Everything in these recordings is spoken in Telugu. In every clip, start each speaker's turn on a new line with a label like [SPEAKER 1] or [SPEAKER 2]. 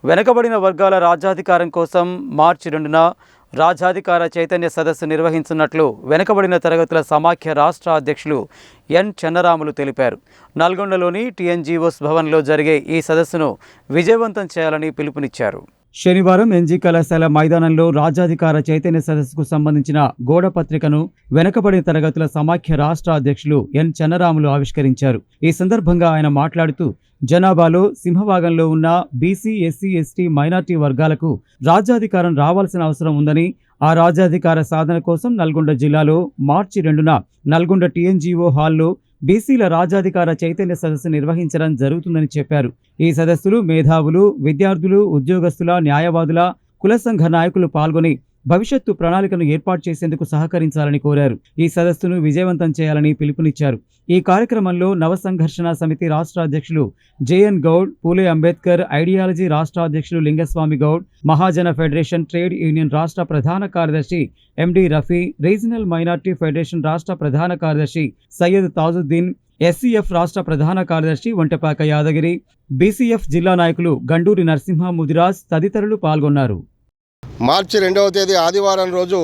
[SPEAKER 1] వెనుకబడిన వర్గాల రాజ్యాధికారం కోసం మార్చి 2న రాజ్యాధికార చైతన్య సదస్సు నిర్వహించున్నట్లు వెనుకబడిన తరగతుల సమాఖ్య రాష్ట్ర అధ్యక్షులు ఎన్ చెన్నరాములు తెలిపారు. నల్గొండలోని టీఎన్జీఓస్ భవన్లో జరిగే ఈ సదస్సును విజయవంతం చేయాలని పిలుపునిచ్చారు. శనివారం ఎన్జీ కళాశాల మైదానంలో రాజ్యాధికార చైతన్య సదస్సుకు సంబంధించిన గోడ పత్రికను వెనుకబడిన తరగతుల సమాఖ్య రాష్ట్ర అధ్యక్షులు ఎన్ చెన్నరాములు ఆవిష్కరించారు. ఈ సందర్భంగా ఆయన మాట్లాడుతూ జనాభాలో సింహభాగంలో ఉన్న బీసీ, ఎస్సీ, ఎస్టీ, మైనార్టీ వర్గాలకు రాజ్యాధికారం రావాల్సిన అవసరం ఉందని, ఆ రాజ్యాధికార సాధన కోసం నల్గొండ జిల్లాలో మార్చి 2న నల్గొండ టీఎన్జీఓ హాల్లో బీసీల రాజ్యాధికార చైతన్య సదస్సు నిర్వహించడం జరుగుతుందని చెప్పారు. ఈ సదస్సులు మేధావులు, విద్యార్థులు, ఉద్యోగస్తుల, న్యాయవాదుల, కుల సంఘ నాయకులు పాల్గొని భవిష్యత్తు ప్రణాళికను ఏర్పాటు చేసేందుకు సహకరించాలని కోరారు. ఈ సదస్సును విజయవంతం చేయాలని పిలుపునిచ్చారు. ఈ కార్యక్రమంలో నవ సంఘర్షణ సమితి రాష్ట్ర అధ్యక్షులు జేఎన్ గౌడ్, పూలే అంబేద్కర్ ఐడియాలజీ రాష్ట్ర అధ్యక్షులు Lingaswamy Goud, Mahajana federation trade union రాష్ట్ర ప్రధాన కార్యదర్శి MD Rafi, regional minority federation రాష్ట్ర ప్రధాన కార్యదర్శి సయ్యద్ తాజుద్దీన్, ఎస్సీఎఫ్ రాష్ట్ర ప్రధాన కార్యదర్శి వంటపాక యాదగిరి, బీసీఎఫ్ జిల్లా నాయకులు గండూరి నరసింహ ముదిరాజ్ తదితరులు పాల్గొన్నారు.
[SPEAKER 2] మార్చి 2వ తేదీ ఆదివారం రోజు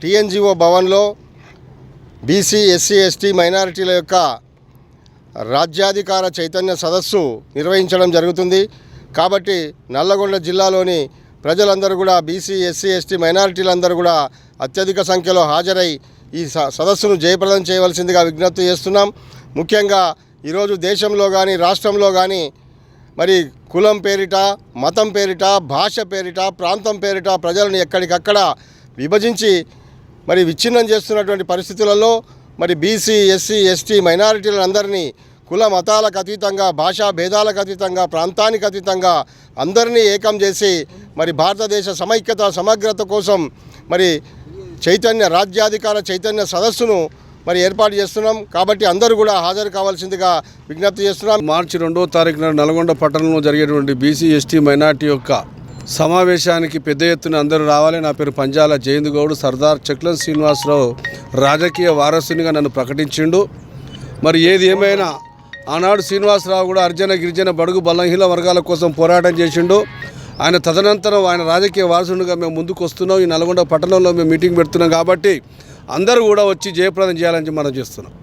[SPEAKER 2] టీఎన్జీఓ భవన్లో బీసీ, ఎస్సీ, ఎస్టీ, మైనారిటీల యొక్క రాజ్యాధికార చైతన్య సదస్సు నిర్వహించడం జరుగుతుంది. కాబట్టి నల్లగొండ జిల్లాలోని ప్రజలందరూ కూడా బీసీ, ఎస్సీ, ఎస్టీ, మైనారిటీలందరూ కూడా అత్యధిక సంఖ్యలో హాజరై ఈ సదస్సును జయప్రదం చేయవలసిందిగా విజ్ఞప్తి చేస్తున్నాం. ముఖ్యంగా ఈరోజు దేశంలో కానీ రాష్ట్రంలో కానీ మరి కులం పేరిట, మతం పేరిట, భాష పేరిట, ప్రాంతం పేరిట ప్రజలను ఎక్కడికక్కడ విభజించి మరి విచ్ఛిన్నం చేస్తున్నటువంటి పరిస్థితులలో మరి బీసీ, ఎస్సీ, ఎస్టీ, మైనారిటీలందరినీ కుల మతాలకు అతీతంగా, భాషా భేదాలకు అతీతంగా, ప్రాంతానికి అతీతంగా అందరినీ ఏకం చేసి మరి భారతదేశ సమైక్యత, సమగ్రత కోసం మరి రాజ్యాధికార చైతన్య సదస్సును మరి ఏర్పాటు చేస్తున్నాం. కాబట్టి అందరూ కూడా హాజరు కావాల్సిందిగా విజ్ఞప్తి చేస్తున్నాం.
[SPEAKER 3] మార్చి 2వ తారీఖున నల్గొండ పట్టణంలో జరిగేటువంటి బీసీ, ఎస్టీ, మైనార్టీ యొక్క సమావేశానికి పెద్ద ఎత్తున అందరూ రావాలి. నా పేరు పంజాల జయంత్ గౌడ్. సర్దార్ చక్లం శ్రీనివాసరావు రాజకీయ వారసునిగా నన్ను ప్రకటించిండు. మరి ఏది ఏమైనా ఆనాడు శ్రీనివాసరావు కూడా అర్జన, గిరిజన, బడుగు, బలహీన వర్గాల కోసం పోరాటం చేసిండు. ఆయన తదనంతరం ఆయన రాజకీయ వారసునిగా మేము ముందుకు వస్తున్నాం. ఈ నల్గొండ పట్టణంలో మేము మీటింగ్ పెడుతున్నాం. కాబట్టి అందరూ కూడా వచ్చి జయప్రదం చేయాలని మనం చేస్తున్నాం.